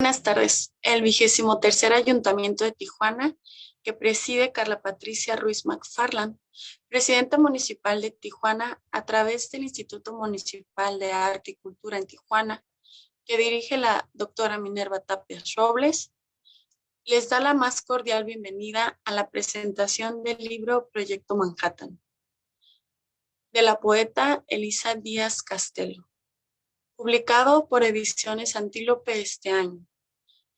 Buenas tardes. El 23º Ayuntamiento de Tijuana, que preside Carla Patricia Ruiz McFarland, presidenta municipal de Tijuana, a través del Instituto Municipal de Arte y Cultura en Tijuana, que dirige la doctora Minerva Tapias Robles, les da la más cordial bienvenida a la presentación del libro Proyecto Manhattan, de la poeta Elisa Díaz Castelo, publicado por Ediciones Antílope este año.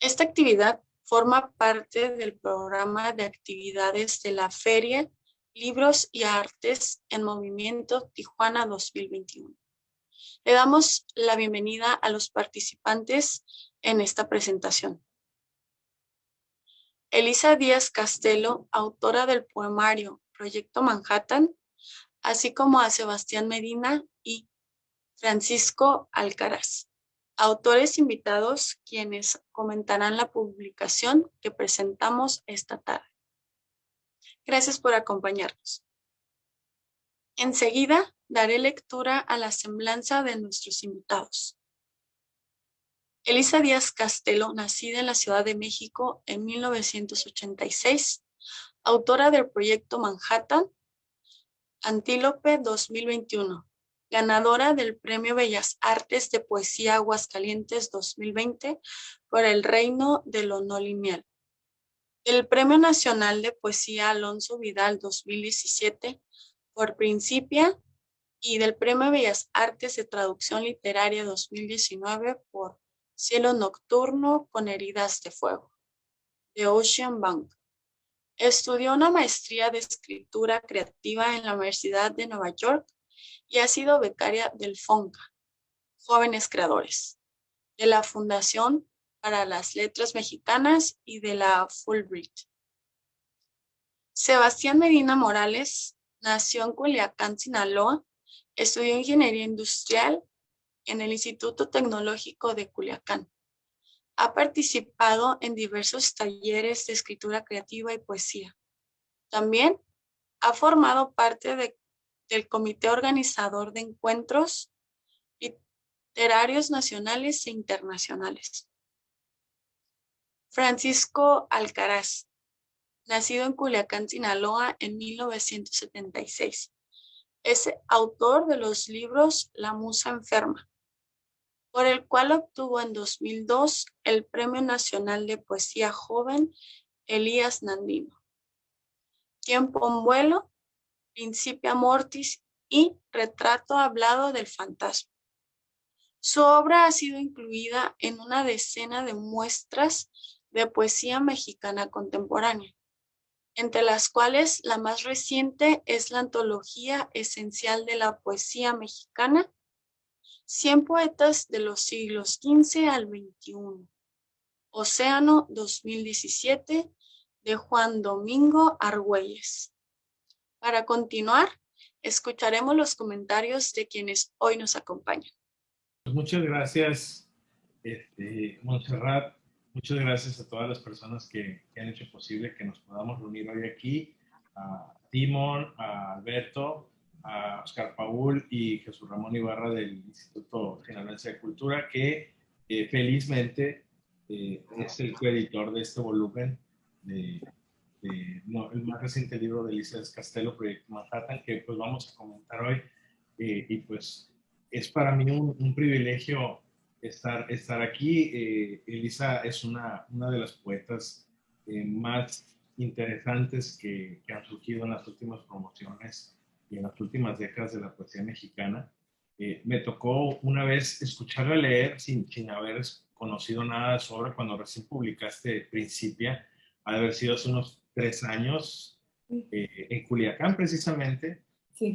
Esta actividad forma parte del programa de actividades de la Feria Libros y Artes en Movimiento Tijuana 2021. Le damos la bienvenida a los participantes en esta presentación. Elisa Díaz Castelo, autora del poemario Proyecto Manhattan, así como a Sebastián Medina y Francisco Alcaraz, autores invitados quienes comentarán la publicación que presentamos esta tarde. Gracias por acompañarnos. Enseguida daré lectura a la semblanza de nuestros invitados. Elisa Díaz Castelo, nacida en la Ciudad de México en 1986, autora del proyecto Manhattan, Antílope 2021, ganadora del Premio Bellas Artes de Poesía Aguascalientes 2020 por el Reino de lo No Lineal, del Premio Nacional de Poesía Alonso Vidal 2017 por Principia y del Premio Bellas Artes de Traducción Literaria 2019 por Cielo Nocturno con Heridas de Fuego, de Ocean Bank. Estudió una maestría de escritura creativa en la Universidad de Nueva York y ha sido becaria del FONCA, Jóvenes Creadores, de la Fundación para las Letras Mexicanas y de la Fulbright. Sebastián Medina Morales nació en Culiacán, Sinaloa, estudió Ingeniería Industrial en el Instituto Tecnológico de Culiacán. Ha participado en diversos talleres de escritura creativa y poesía. También ha formado parte del comité organizador de encuentros literarios nacionales e internacionales. Francisco Alcaraz, nacido en Culiacán, Sinaloa, en 1976. Es autor de los libros La Musa Enferma, por el cual obtuvo en 2002 el Premio Nacional de Poesía Joven Elías Nandino. Tiempo en Vuelo, Principia Mortis y Retrato Hablado del Fantasma. Su obra ha sido incluida en una decena de muestras de poesía mexicana contemporánea, entre las cuales la más reciente es la antología esencial de la poesía mexicana, 100 poetas de los siglos XV al XXI, Océano 2017, de Juan Domingo Argüelles. Para continuar, escucharemos los comentarios de quienes hoy nos acompañan. Muchas gracias, Montserrat. Muchas gracias a todas las personas que han hecho posible que nos podamos reunir hoy aquí. A Timón, a Alberto, a Oscar Paul y Jesús Ramón Ibarra del Instituto Sinaloense de Cultura, que felizmente es el coeditor de este volumen el más reciente libro de Elisa Díaz Castelo, Proyecto Manhattan, que pues vamos a comentar hoy. Y pues es para mí un privilegio estar aquí. Elisa es una de las poetas más interesantes que han surgido en las últimas promociones y en las últimas décadas de la poesía mexicana. Me tocó una vez escucharla leer sin haber conocido nada de su obra cuando recién publicaste Principia, ha de haber sido hace unos 3 años, en Culiacán precisamente. Sí.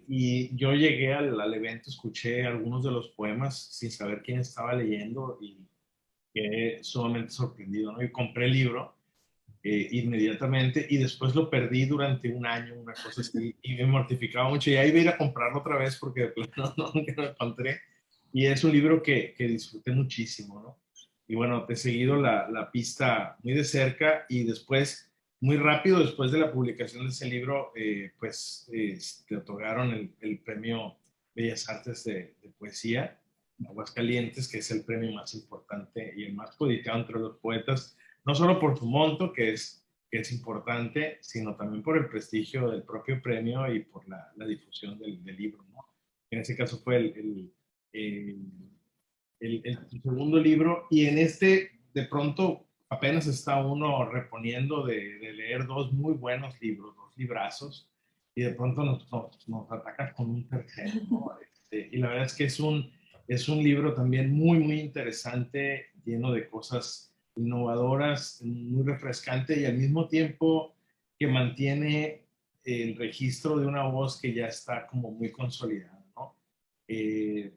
Y yo llegué al evento, escuché algunos de los poemas sin saber quién estaba leyendo y quedé sumamente sorprendido, ¿no? Y compré el libro inmediatamente y después lo perdí durante un año, una cosa así, y me mortificaba mucho. Y ahí iba a ir a comprarlo otra vez porque de plano nunca lo encontré. Y es un libro que disfruté muchísimo, ¿no? Y bueno, te he seguido la pista muy de cerca y después, muy rápido después de la publicación de ese libro, te otorgaron el Premio Bellas Artes de Poesía. Aguascalientes, que es el premio más importante y el más codiciado entre los poetas, no solo por su monto, que es importante, sino también por el prestigio del propio premio y por la difusión del libro, ¿no? En ese caso fue el, el segundo libro, y en este de pronto apenas está uno reponiendo de leer dos muy buenos libros, dos librazos, y de pronto nos ataca con un tercero, ¿no? Y la verdad es que es un libro también muy, muy interesante, lleno de cosas innovadoras, muy refrescante y al mismo tiempo que mantiene el registro de una voz que ya está como muy consolidada, ¿no? Eh,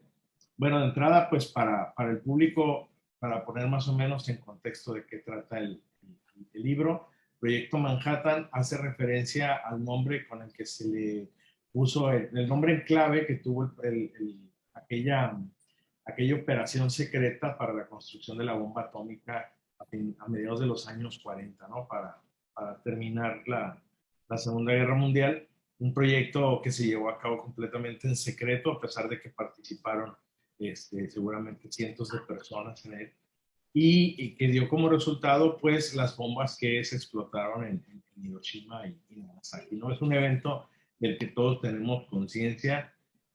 bueno, de entrada, pues para el público, para poner más o menos en contexto de qué trata el libro, Proyecto Manhattan hace referencia al nombre con el que se le puso el nombre en clave que tuvo aquella operación secreta para la construcción de la bomba atómica a mediados de los años 40, ¿no? Para terminar la Segunda Guerra Mundial, un proyecto que se llevó a cabo completamente en secreto, a pesar de que participaron seguramente cientos de personas en él, y que dio como resultado pues las bombas que se explotaron en Hiroshima y Nagasaki, ¿no? Es un evento del que todos tenemos conciencia,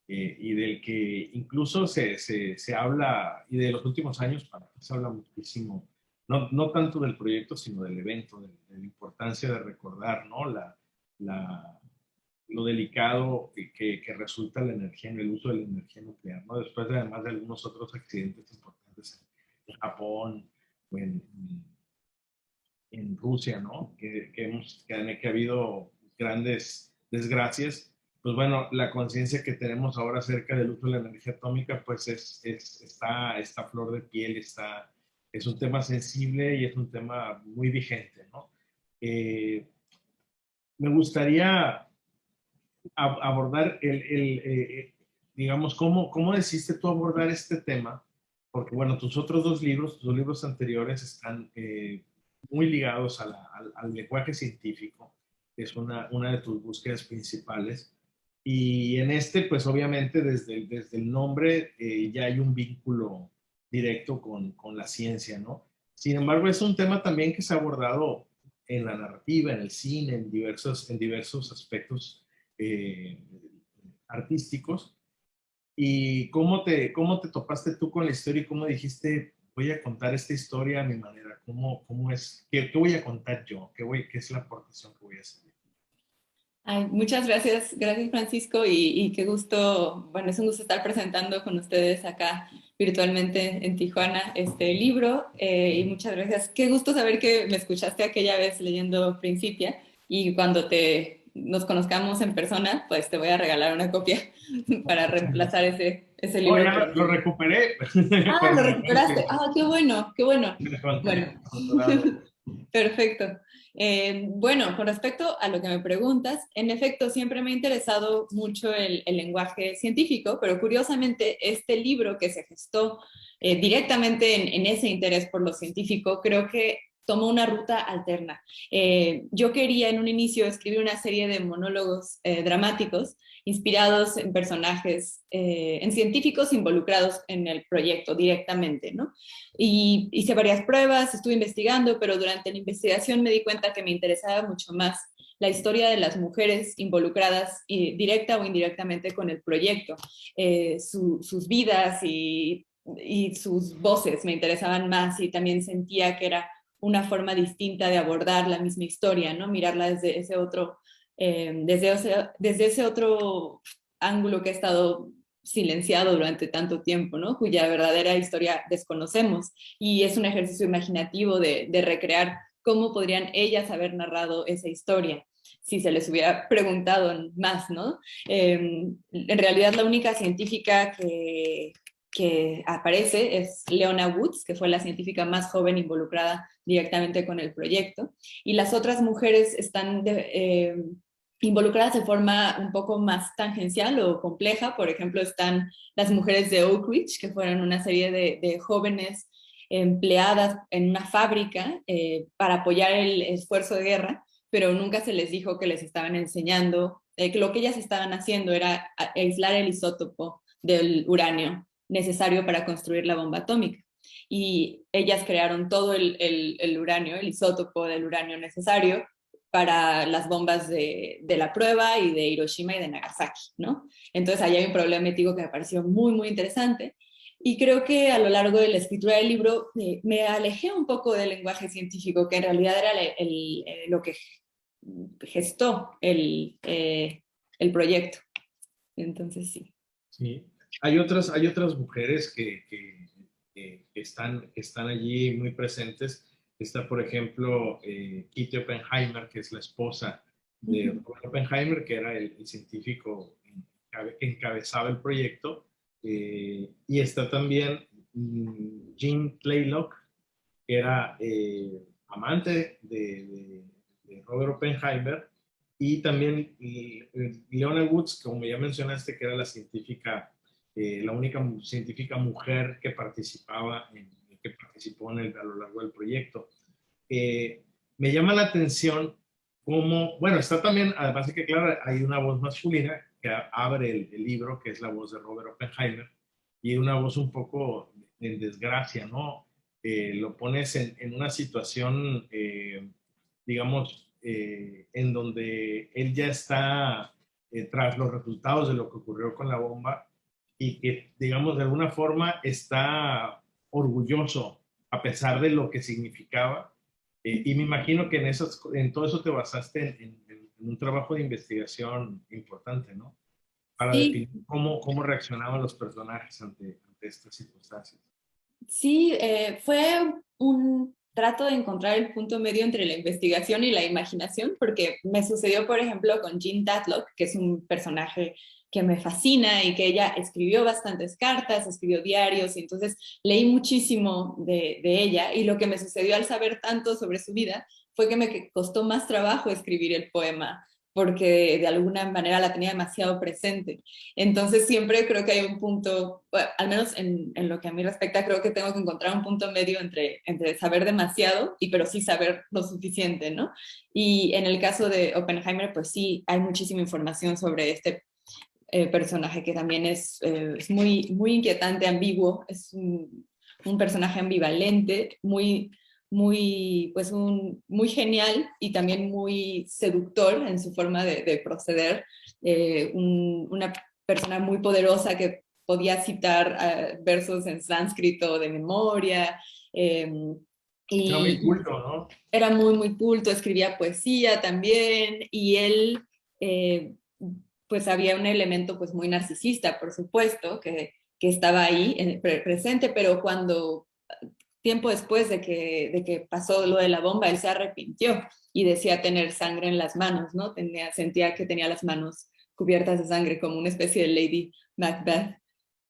y del que incluso se habla, y de los últimos años para se habla muchísimo, no tanto del proyecto, sino del evento, de la importancia de recordar, ¿no? La, lo delicado que resulta la energía en el uso de la energía nuclear, ¿no? Después de, además de algunos otros accidentes importantes en Japón o en Rusia, ¿no? Que ha habido grandes desgracias. Pues bueno, la conciencia que tenemos ahora acerca del uso de la energía atómica, pues está a flor de piel, es un tema sensible y es un tema muy vigente, ¿no? Me gustaría abordar digamos, ¿cómo decidiste tú abordar este tema? Porque, bueno, tus otros dos libros, tus dos libros anteriores están muy ligados al lenguaje científico, que es una de tus búsquedas principales. Y en este, pues obviamente desde el nombre ya hay un vínculo directo con la ciencia, ¿no? Sin embargo, es un tema también que se ha abordado en la narrativa, en el cine, en diversos aspectos eh, artísticos. ¿Y cómo te topaste tú con la historia y cómo dijiste, voy a contar esta historia a mi manera? ¿Cómo es? ¿Qué voy a contar yo? ¿Qué es la aportación que voy a hacer? Ay, muchas gracias, gracias Francisco, y qué gusto, bueno, es un gusto estar presentando con ustedes acá virtualmente en Tijuana este libro, y muchas gracias. Qué gusto saber que me escuchaste aquella vez leyendo Principia, y cuando nos conozcamos en persona, pues te voy a regalar una copia para reemplazar ese Oh, libro. ya lo recuperé. Ah, Pero lo me recuperaste. Ah, qué bueno, qué bueno. me encontré Bueno. atorado. Perfecto. Bueno, con respecto a lo que me preguntas, en efecto, siempre me ha interesado mucho el lenguaje científico, pero curiosamente este libro que se gestó directamente en ese interés por lo científico, creo que tomó una ruta alterna. Yo quería en un inicio escribir una serie de monólogos dramáticos inspirados en personajes, en científicos involucrados en el proyecto directamente, ¿no? Y hice varias pruebas, estuve investigando, pero durante la investigación me di cuenta que me interesaba mucho más la historia de las mujeres involucradas directa o indirectamente con el proyecto, sus vidas y sus voces me interesaban más, y también sentía que era una forma distinta de abordar la misma historia, ¿no? Mirarla desde ese otro ángulo que ha estado silenciado durante tanto tiempo, ¿no? Cuya verdadera historia desconocemos. Y es un ejercicio imaginativo de recrear cómo podrían ellas haber narrado esa historia si se les hubiera preguntado más, ¿no? En realidad la única científica que aparece es Leona Woods, que fue la científica más joven involucrada directamente con el proyecto, y las otras mujeres están involucradas de forma un poco más tangencial o compleja. Por ejemplo, están las mujeres de Oak Ridge, que fueron una serie de jóvenes empleadas en una fábrica para apoyar el esfuerzo de guerra, pero nunca se les dijo que les estaban enseñando, que lo que ellas estaban haciendo era aislar el isótopo del uranio necesario para construir la bomba atómica. Y ellas crearon todo el uranio, el isótopo del uranio necesario para las bombas de la prueba y de Hiroshima y de Nagasaki, ¿no? Entonces ahí hay un problema ético que me pareció muy, muy interesante. Y creo que a lo largo de la escritura del libro me alejé un poco del lenguaje científico, que en realidad era lo que gestó el proyecto. Entonces sí. Sí. Hay otras mujeres que están allí muy presentes. Está, por ejemplo, Kitty Oppenheimer, que es la esposa de Robert Oppenheimer, que era el científico que encabezaba el proyecto. Y está también Jean Tlaloc, que era amante de Robert Oppenheimer, y también Leona Woods, como ya mencionaste, que era la única científica mujer que participó a lo largo del proyecto. Me llama la atención cómo, bueno, está también, además de que, claro, hay una voz masculina que abre el libro, que es la voz de Robert Oppenheimer, y una voz un poco en desgracia, ¿no? Lo pones en una situación, digamos, en donde él ya está tras los resultados de lo que ocurrió con la bomba y que, digamos, de alguna forma está orgulloso a pesar de lo que significaba. Y me imagino que en todo eso te basaste en un trabajo de investigación importante, ¿no? Para Sí, definir cómo reaccionaban los personajes ante estas circunstancias. sí, fue un trato de encontrar el punto medio entre la investigación y la imaginación, porque me sucedió, por ejemplo, con Jean Tatlock, que es un personaje que me fascina y que ella escribió bastantes cartas, escribió diarios, y entonces leí muchísimo de ella, y lo que me sucedió al saber tanto sobre su vida fue que me costó más trabajo escribir el poema, porque de alguna manera la tenía demasiado presente. Entonces siempre creo que hay un punto, bueno, al menos en lo que a mí respecta, creo que tengo que encontrar un punto medio entre saber demasiado y pero sí saber lo suficiente, ¿no? Y en el caso de Oppenheimer, pues sí, hay muchísima información sobre este personaje que también es muy, muy inquietante, ambiguo, es un personaje ambivalente, pues muy genial y también muy seductor en su forma de proceder. Una persona muy poderosa que podía citar versos en sánscrito de memoria. Era muy Y culto, ¿no? era muy, muy culto, escribía poesía también, y él, eh, pues había un elemento pues muy narcisista, por supuesto, que estaba ahí presente, pero cuando tiempo después de que pasó lo de la bomba, él se arrepintió y decía tener sangre en las manos, ¿no? Sentía que tenía las manos cubiertas de sangre, como una especie de Lady Macbeth.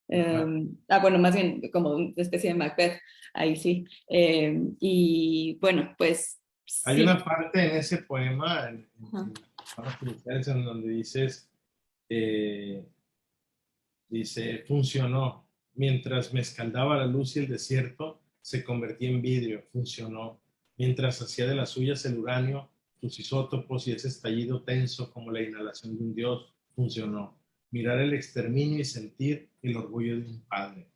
Bueno, más bien como una especie de Macbeth, ahí sí. Y bueno, pues Hay sí. una parte en ese poema, Ajá. Palabras Cruciales, en donde eh, dice, funcionó. Mientras me escaldaba la luz y el desierto, se convertía en vidrio, funcionó. Mientras hacía de las suyas el uranio, sus isótopos y ese estallido tenso como la inhalación de un dios, funcionó. Mirar el exterminio y sentir el orgullo de un padre.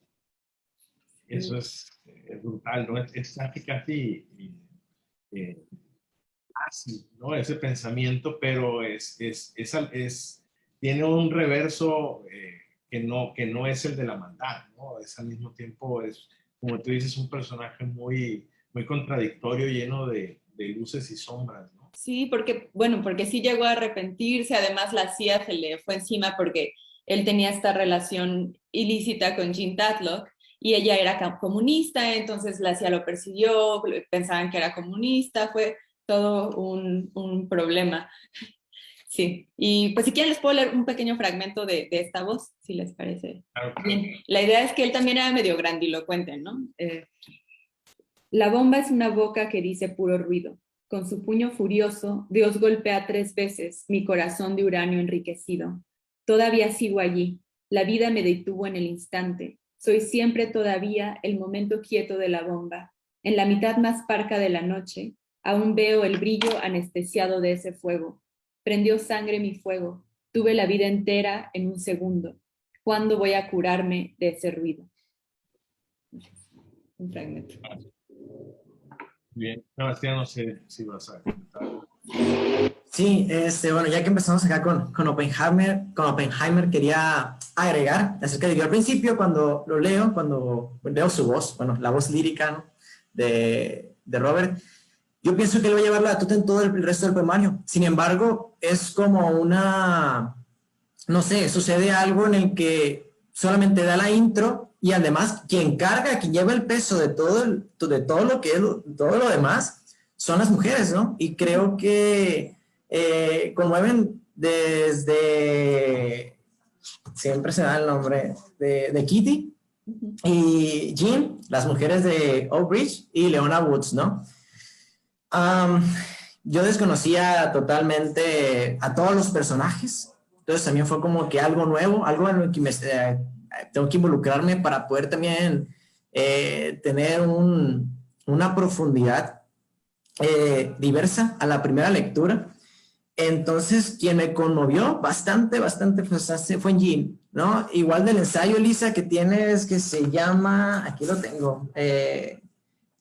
Eso es brutal, ¿no? Es casi eh, así, ¿no? Ese pensamiento, pero tiene un reverso que no es el de la maldad, ¿no? Es al mismo tiempo, como tú dices, un personaje muy contradictorio, lleno de luces y sombras, ¿no? Sí, porque sí llegó a arrepentirse, además la CIA se le fue encima porque él tenía esta relación ilícita con Jean Tatlock y ella era comunista, entonces la CIA lo persiguió, pensaban que era comunista, fue todo un problema. Sí, y pues si quieren les puedo leer un pequeño fragmento de esta voz, si les parece. Claro, claro. Bien, la idea es que él también era medio grandilocuente, ¿no? La bomba es una boca que dice puro ruido. Con su puño furioso, Dios golpea 3 veces mi corazón de uranio enriquecido. Todavía sigo allí. La vida me detuvo en el instante. Soy siempre todavía el momento quieto de la bomba. En la mitad más parca de la noche, aún veo el brillo anestesiado de ese fuego. Prendió sangre mi fuego. Tuve la vida entera en un segundo. ¿cuándo voy a curarme de ese ruido? Un fragmento. Bien, Sebastián, no sé si vas a comentar. Sí, bueno, ya que empezamos acá con Oppenheimer quería agregar acerca de que al principio cuando lo leo, cuando veo su voz, bueno, la voz lírica, ¿no?, de Robert, yo pienso que él va a llevar la batuta en todo el resto del poemario. Sin embargo, es como no sé, sucede algo en el que solamente da la intro y además quien lleva el peso de todo todo lo demás son las mujeres, ¿no? Y creo que conmueven desde, siempre se da el nombre, de Kitty y Jean, las mujeres de Oak Ridge, y Leona Woods, ¿no? Yo desconocía totalmente a todos los personajes, entonces también fue como que algo nuevo, algo en lo que tengo que involucrarme para poder también tener una profundidad diversa a la primera lectura. Entonces, quien me conmovió bastante, pues, fue Jean, ¿no? Igual del ensayo, Elisa, que tienes, que se llama, aquí lo tengo,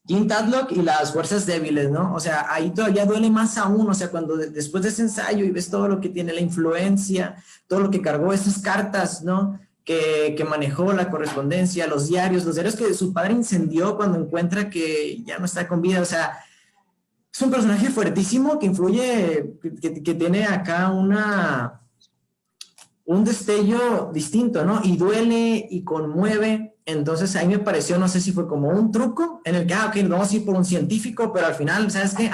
Jean Tadlock y las fuerzas débiles, ¿no? O sea, ahí todavía duele más aún, o sea, cuando después de ese ensayo y ves todo lo que tiene, la influencia, todo lo que cargó, esas cartas, ¿no?, que manejó, la correspondencia, los diarios que su padre incendió cuando encuentra que ya no está con vida, o sea, es un personaje fuertísimo que influye, que tiene acá un destello distinto, ¿no? Y duele y conmueve. Entonces ahí me pareció, no sé si fue como un truco en el que, ok, vamos a ir por un científico, pero al final, ¿sabes qué?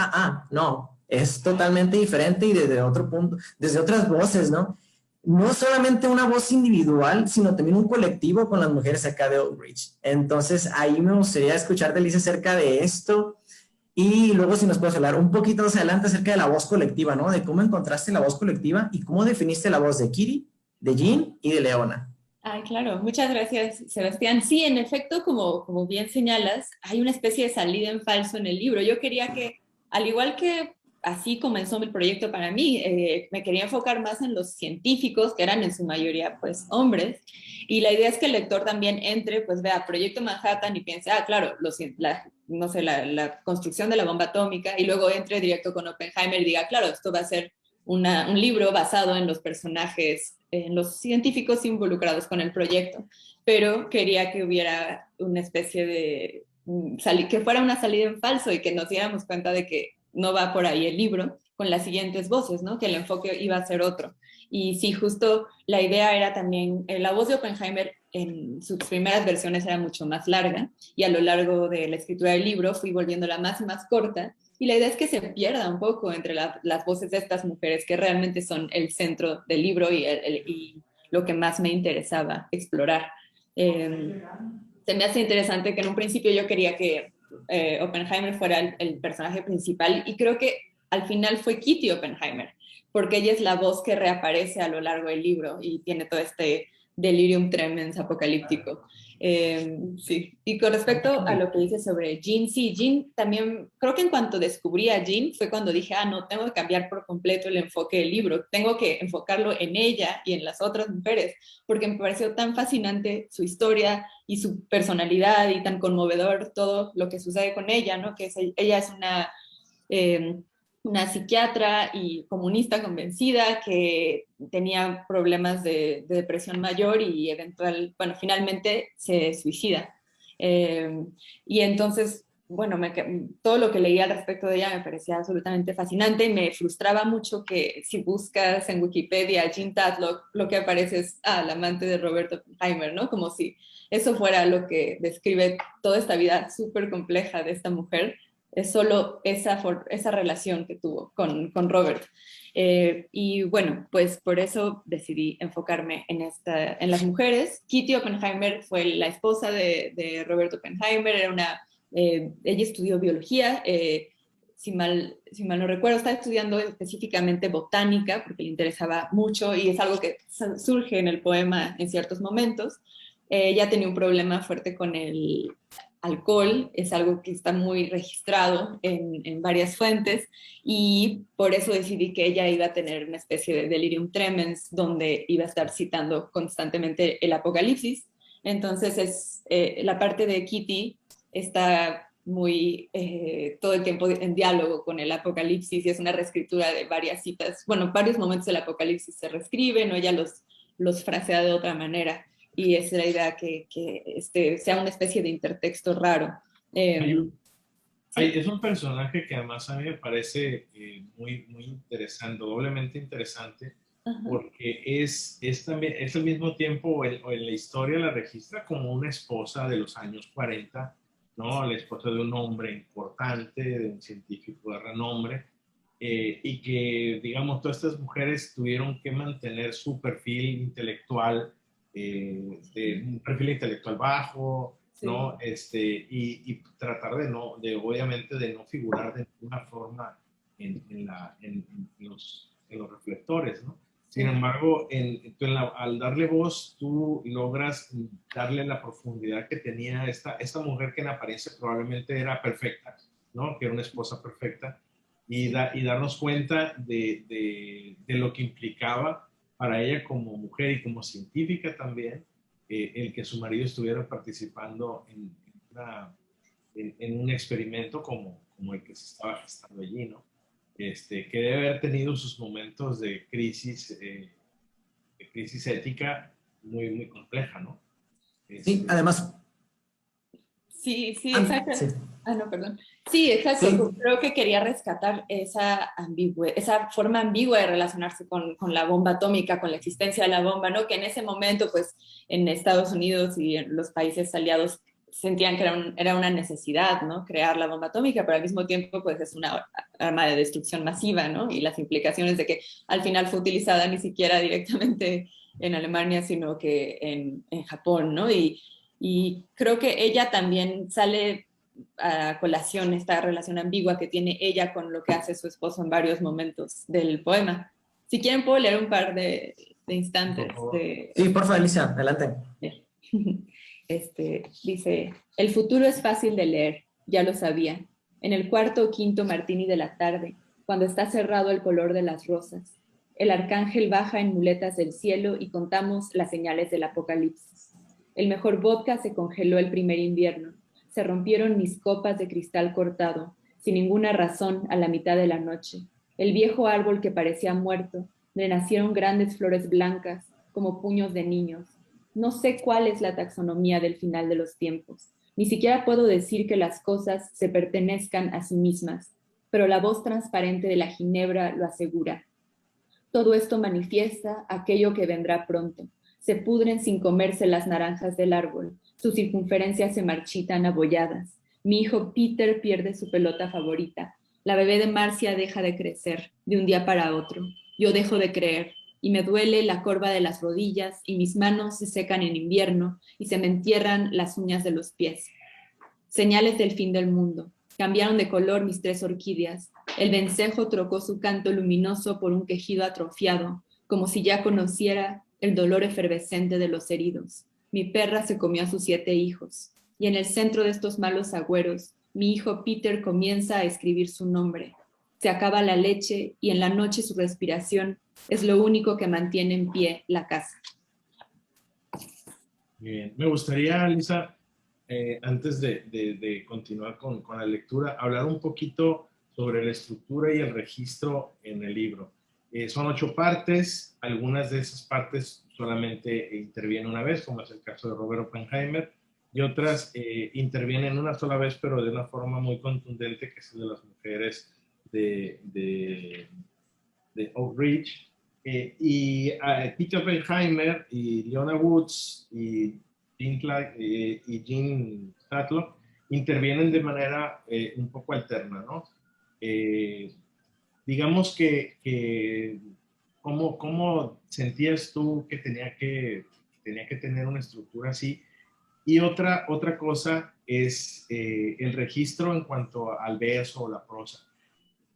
No, es totalmente diferente y desde otro punto, desde otras voces, ¿no? No solamente una voz individual, sino también un colectivo con las mujeres acá de Oak Ridge. Entonces ahí me gustaría escucharte, Lisa, acerca de esto. Y luego si nos puedes hablar un poquito más adelante acerca de la voz colectiva, ¿no? De cómo encontraste la voz colectiva y cómo definiste la voz de Kitty, de Jean y de Leona. Ay, claro, muchas gracias, Sebastián. Sí, en efecto, como bien señalas, hay una especie de salida en falso en el libro. Yo quería que, al igual que así comenzó el proyecto para mí, me quería enfocar más en los científicos, que eran en su mayoría, pues, hombres, y la idea es que el lector también entre, pues, vea Proyecto Manhattan y piense, claro, no sé, la construcción de la bomba atómica, y luego entre directo con Oppenheimer y diga, claro, esto va a ser un libro basado en los personajes, en los científicos involucrados con el proyecto, pero quería que hubiera una especie de, que fuera una salida en falso y que nos diéramos cuenta de que no va por ahí el libro con las siguientes voces, ¿no? Que el enfoque iba a ser otro. Y sí, justo la idea era también, la voz de Oppenheimer en sus primeras versiones era mucho más larga y a lo largo de la escritura del libro fui volviéndola más y más corta. Y la idea es que se pierda un poco entre las voces de estas mujeres que realmente son el centro del libro y lo que más me interesaba explorar. Se me hace interesante que en un principio yo quería que Oppenheimer fuera el personaje principal y creo que al final fue Kitty Oppenheimer, porque ella es la voz que reaparece a lo largo del libro y tiene todo este delirium tremens apocalíptico. Sí. Y con respecto a lo que dice sobre Jean, sí, Jean también, creo que en cuanto descubrí a Jean fue cuando dije, no, tengo que cambiar por completo el enfoque del libro, tengo que enfocarlo en ella y en las otras mujeres, porque me pareció tan fascinante su historia y su personalidad y tan conmovedor todo lo que sucede con ella, ¿no? Que ella es una psiquiatra y comunista convencida que tenía problemas de depresión mayor y finalmente se suicida. Y entonces, bueno, todo lo que leía al respecto de ella me parecía absolutamente fascinante y me frustraba mucho que si buscas en Wikipedia Jean Tadlock, lo que aparece es la amante de Robert Oppenheimer, ¿no? Como si eso fuera lo que describe toda esta vida súper compleja de esta mujer. Es solo esa relación que tuvo con Robert. Y bueno, pues por eso decidí enfocarme en las mujeres. Kitty Oppenheimer fue la esposa de Robert Oppenheimer, ella estudió biología, si mal no recuerdo, estaba estudiando específicamente botánica porque le interesaba mucho y es algo que surge en el poema en ciertos momentos. Ella tenía un problema fuerte con el alcohol, es algo que está muy registrado en varias fuentes, y por eso decidí que ella iba a tener una especie de delirium tremens donde iba a estar citando constantemente el Apocalipsis. Entonces la parte de Kitty está muy todo el tiempo en diálogo con el Apocalipsis, y es una reescritura de varias citas. Bueno, varios momentos del Apocalipsis se reescriben, o ella los frasea de otra manera, y es la idea que sea una especie de intertexto raro. Sí. Es un personaje que además a mí me parece muy, muy interesante, doblemente interesante, Ajá. porque también, es al mismo tiempo, o en la historia la registra como una esposa de los años 40, ¿no? La esposa de un hombre importante, de un científico de renombre, y que, digamos, todas estas mujeres tuvieron que mantener su perfil intelectual, de un perfil intelectual bajo, Sí. ¿no? Y tratar obviamente, de no figurar de ninguna forma en los reflectores, ¿no? Sí. Sin embargo, al darle voz, tú logras darle la profundidad que tenía esta mujer, que en apariencia probablemente era perfecta, ¿no? Que era una esposa perfecta, y darnos cuenta de lo que implicaba para ella como mujer y como científica también, el que su marido estuviera participando en un experimento como el que se estaba gestando allí, ¿no? Que debe haber tenido sus momentos de crisis ética muy, muy compleja, ¿no? Sí, además, Sí, sí, exacto. sí. Ah, no, perdón. Sí, exacto. Sí. Creo que quería rescatar esa forma ambigua de relacionarse con la bomba atómica, con la existencia de la bomba, ¿no? Que en ese momento, pues, en Estados Unidos y en los países aliados sentían que era una necesidad, ¿no? Crear la bomba atómica, pero al mismo tiempo, pues, es una arma de destrucción masiva, ¿no? Y las implicaciones de que al final fue utilizada ni siquiera directamente en Alemania, sino que en Japón, ¿no? Y creo que ella también sale a colación esta relación ambigua que tiene ella con lo que hace su esposo en varios momentos del poema. Si quieren puedo leer un par de instantes. Sí, por favor, Alicia, adelante. Dice, el futuro es fácil de leer, ya lo sabía, en el cuarto o quinto martini de la tarde, cuando está cerrado el color de las rosas. El arcángel baja en muletas del cielo y contamos las señales del apocalipsis. El mejor vodka se congeló el primer invierno. Se rompieron mis copas de cristal cortado, sin ninguna razón, a la mitad de la noche. El viejo árbol que parecía muerto, le nacieron grandes flores blancas, como puños de niños. No sé cuál es la taxonomía del final de los tiempos. Ni siquiera puedo decir que las cosas se pertenezcan a sí mismas, pero la voz transparente de la ginebra lo asegura. Todo esto manifiesta aquello que vendrá pronto. Se pudren sin comerse las naranjas del árbol. Sus circunferencias se marchitan abolladas. Mi hijo Peter pierde su pelota favorita. La bebé de Marcia deja de crecer de un día para otro. Yo dejo de creer y me duele la corva de las rodillas y mis manos se secan en invierno y se me entierran las uñas de los pies. Señales del fin del mundo. Cambiaron de color mis 3 orquídeas. El vencejo trocó su canto luminoso por un quejido atrofiado, como si ya conociera el dolor efervescente de los heridos. Mi perra se comió a sus 7 hijos. Y en el centro de estos malos agüeros, mi hijo Peter comienza a escribir su nombre. Se acaba la leche y en la noche su respiración es lo único que mantiene en pie la casa. Bien. Me gustaría, Lisa, antes de continuar con la lectura, hablar un poquito sobre la estructura y el registro en el libro. Son 8 partes, algunas de esas partes solamente intervienen una vez, como es el caso de Robert Oppenheimer, y otras intervienen una sola vez, pero de una forma muy contundente, que es el de las mujeres de Oak Ridge. Peter Oppenheimer y Leona Woods y Jean Tatlock intervienen de manera un poco alterna, ¿no? Digamos que ¿cómo sentías tú que tenía que tener una estructura así? Y otra cosa es el registro en cuanto al verso o la prosa.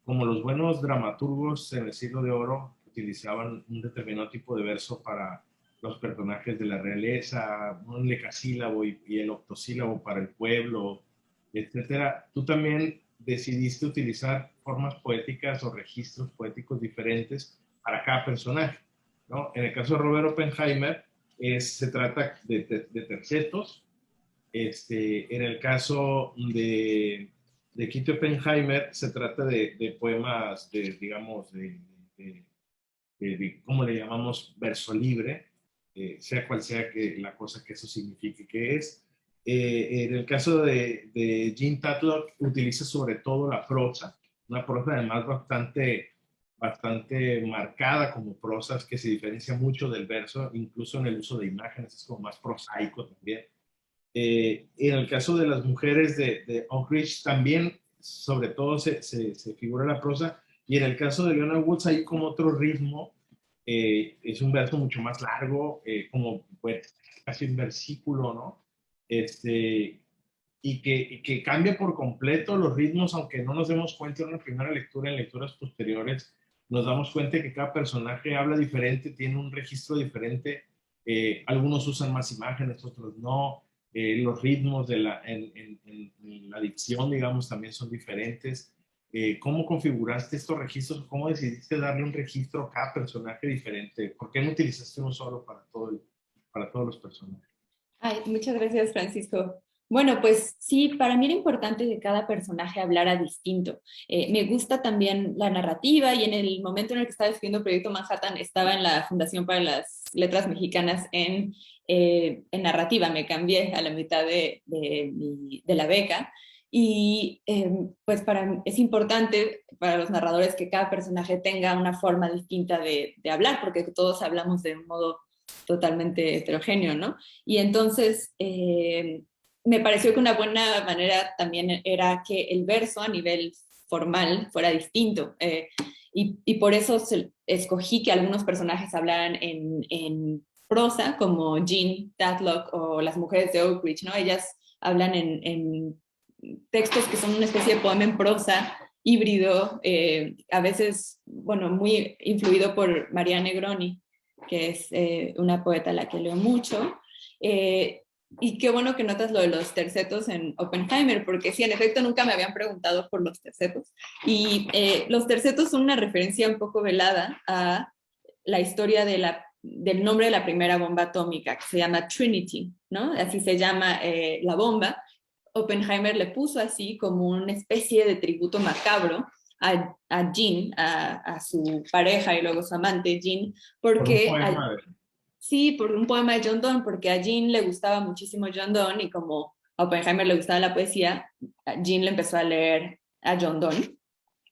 Como los buenos dramaturgos en el siglo de oro utilizaban un determinado tipo de verso los personajes de la realeza, un lecasílabo y el octosílabo para el pueblo, etcétera. Tú también decidiste utilizar formas poéticas o registros poéticos diferentes para cada personaje, ¿no? En el caso de Robert Oppenheimer, se trata de tercetos. En el caso de Kitty Oppenheimer, se trata de poemas, digamos, ¿cómo le llamamos? Verso libre, sea cual sea que la cosa que eso signifique que es. En el caso de Jean Tatlock, utiliza sobre todo la prosa, una prosa además bastante marcada como prosas, que se diferencia mucho del verso, incluso en el uso de imágenes, es como más prosaico también. En el caso de las mujeres de Oak Ridge también, sobre todo se figura la prosa, y en el caso de Leona Woods hay como otro ritmo, es un verso mucho más largo, como pues, casi un versículo, ¿no? Y que cambia por completo los ritmos, aunque no nos demos cuenta en una primera lectura, en lecturas posteriores, nos damos cuenta que cada personaje habla diferente, tiene un registro diferente, algunos usan más imágenes, otros no, los ritmos en la dicción, digamos, también son diferentes. ¿Cómo configuraste estos registros? ¿Cómo decidiste darle un registro a cada personaje diferente? ¿Por qué no utilizaste uno solo para todos los personajes? Ay, muchas gracias, Francisco. Bueno, pues sí, para mí era importante que cada personaje hablara distinto. Me gusta también la narrativa y en el momento en el que estaba escribiendo Proyecto Manhattan estaba en la Fundación para las Letras Mexicanas en narrativa. Me cambié a la mitad de la beca y pues es importante para los narradores que cada personaje tenga una forma distinta de hablar, porque todos hablamos de un modo totalmente heterogéneo, ¿no? Y entonces me pareció que una buena manera también era que el verso a nivel formal fuera distinto. Y por eso escogí que algunos personajes hablaran en prosa, como Jean Tatlock o las mujeres de Oak Ridge, ¿no? Ellas hablan en textos que son una especie de poema en prosa híbrido, a veces, bueno, muy influido por María Negroni, que es una poeta a la que leo mucho. Y qué bueno que notas lo de los tercetos en Oppenheimer, porque sí, en efecto, nunca me habían preguntado por los tercetos. Y los tercetos son una referencia un poco velada a la historia del nombre de la primera bomba atómica, que se llama Trinity, ¿no? Así se llama la bomba. Oppenheimer le puso así como una especie de tributo macabro a Jean, a su pareja y luego su amante Jean, porque sí, por un poema de John Donne, porque a Jean le gustaba muchísimo John Donne y como a Oppenheimer le gustaba la poesía, Jean le empezó a leer a John Donne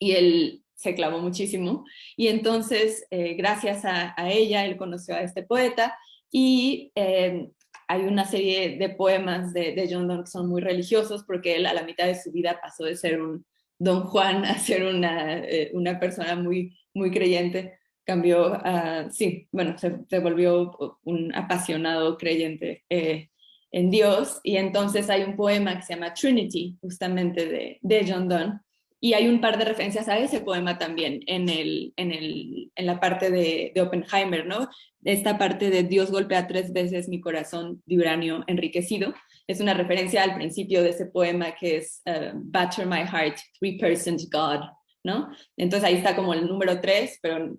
y él se clavó muchísimo. Y entonces, gracias a ella, él conoció a este poeta y hay una serie de poemas de John Donne que son muy religiosos porque él a la mitad de su vida pasó de ser un Don Juan a ser una persona muy, muy creyente. Cambió, sí, bueno, se volvió un apasionado creyente en Dios y entonces hay un poema que se llama Trinity, justamente de John Donne, y hay un par de referencias a ese poema también en la parte de Oppenheimer, ¿no? Esta parte de Dios golpea 3 veces mi corazón de uranio enriquecido. Es una referencia al principio de ese poema que es Batter my heart, 3-person God, ¿no? Entonces ahí está como el número 3, pero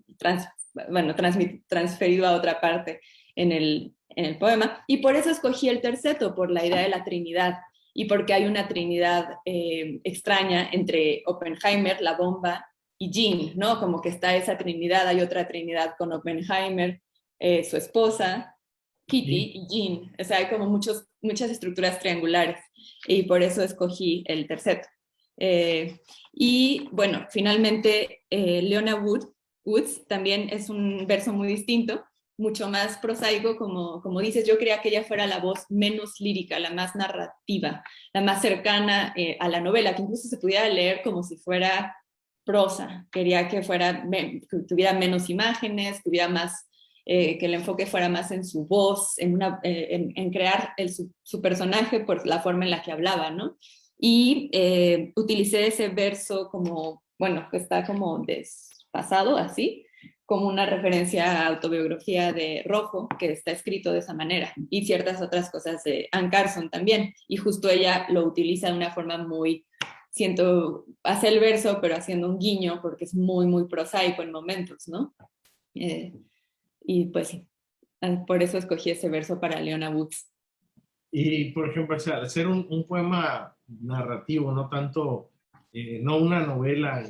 transferido a otra parte en el poema. Y por eso escogí el terceto, por la idea de la Trinidad y porque hay una Trinidad extraña entre Oppenheimer, la bomba, y Jean, ¿no? Como que está esa Trinidad, hay otra Trinidad con Oppenheimer, su esposa, Kitty y Jean. O sea, hay como muchas estructuras triangulares y por eso escogí el terceto. Y bueno, finalmente Leona Woods también es un verso muy distinto, mucho más prosaico, como dices. Yo quería que ella fuera la voz menos lírica, la más narrativa, la más cercana a la novela, que incluso se pudiera leer como si fuera prosa. Quería que que tuviera menos imágenes, tuviera más, que el enfoque fuera más en su voz, en crear su personaje por la forma en la que hablaba, ¿no? Y utilicé ese verso como, bueno, que está como desfasado, así, como una referencia a autobiografía de Rojo, que está escrito de esa manera, y ciertas otras cosas de Anne Carson también, y justo ella lo utiliza de una forma muy, hace el verso, pero haciendo un guiño, porque es muy, muy prosaico en momentos, ¿no? Y pues sí, por eso escogí ese verso para Leona Woods. Y, por ejemplo, o sea, hacer un poema narrativo, no tanto, no una novela.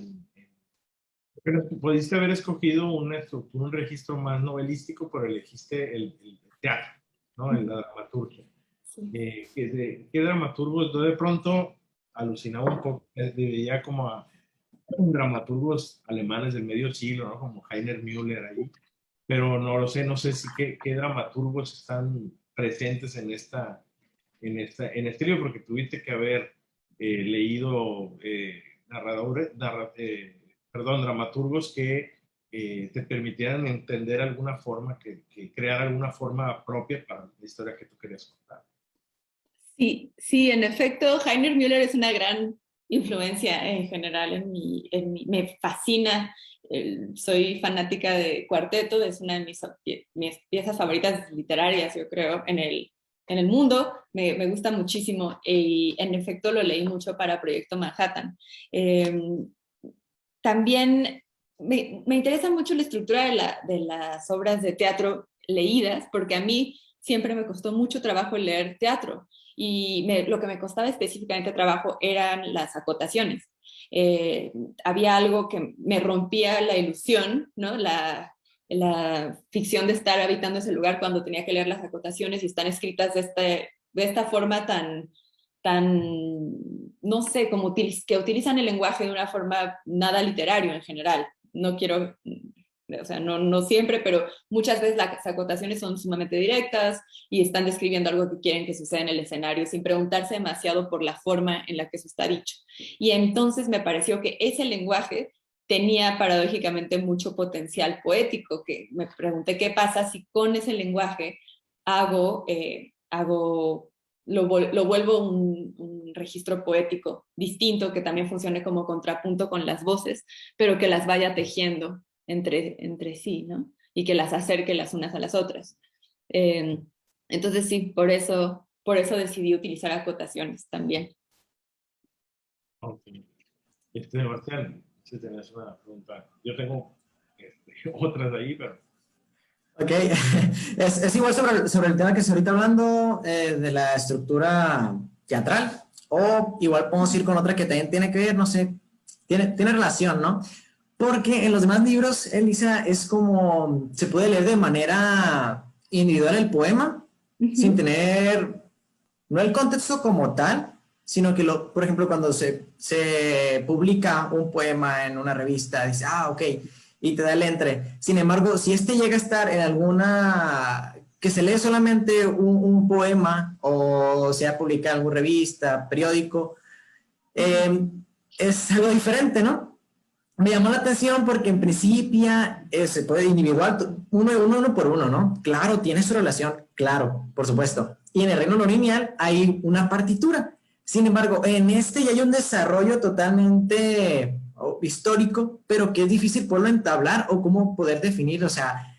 Pero pudiste haber escogido una estructura, un registro más novelístico, pero elegiste el teatro, ¿no? La dramaturgia. Sí. ¿Qué dramaturgos? Yo de pronto alucinaba un poco, veía como a dramaturgos alemanes del medio siglo, ¿no? Como Heiner Müller ahí, pero no lo sé, no sé si qué dramaturgos están presentes en en este libro, porque tuviste que haber leído dramaturgos que te permitieran entender alguna forma, que crear alguna forma propia para la historia que tú querías contar. Sí, sí, en efecto, Heiner Müller es una gran influencia en general me fascina. Soy fanática de Cuarteto, es una de mis piezas favoritas literarias, yo creo, en el mundo. Me gusta muchísimo y en efecto lo leí mucho para Proyecto Manhattan. También me interesa mucho la estructura de las obras de teatro leídas, porque a mí siempre me costó mucho trabajo leer teatro y lo que me costaba específicamente trabajo eran las acotaciones. Había algo que me rompía la ilusión, ¿no? La ficción de estar habitando ese lugar cuando tenía que leer las acotaciones y están escritas de esta forma tan, no sé, como que utilizan el lenguaje de una forma nada literario en general. No quiero, o sea, no siempre, pero muchas veces las acotaciones son sumamente directas y están describiendo algo que quieren que suceda en el escenario sin preguntarse demasiado por la forma en la que eso está dicho. Y entonces me pareció que ese lenguaje tenía paradójicamente mucho potencial poético, que me pregunté qué pasa si con ese lenguaje lo vuelvo un registro poético distinto que también funcione como contrapunto con las voces, pero que las vaya tejiendo entre sí, ¿no? Y que las acerque las unas a las otras. Entonces sí, por eso decidí utilizar acotaciones también. Ok. Sebastián, si tenés una pregunta. Yo tengo otras ahí, pero... Ok, es igual sobre el tema que se ahorita hablando de la estructura teatral, o igual podemos ir con otra que también tiene que ver, no sé, tiene relación, ¿no? Porque en los demás libros, Elisa, es como, se puede leer de manera individual el poema, sin tener, no el contexto como tal, sino que, por ejemplo, cuando se publica un poema en una revista, dice, ok, y te da el entre. Sin embargo, si este llega a estar en alguna, que se lee solamente un poema, o sea publicado en alguna revista, periódico, es algo diferente, ¿no? Me llamó la atención porque en principio se puede individual, uno por uno, ¿no? Claro, tiene su relación, claro, por supuesto. Y en el reino no lineal hay una partitura. Sin embargo, en este ya hay un desarrollo totalmente histórico, pero que es difícil poderlo entablar o cómo poder definir. O sea,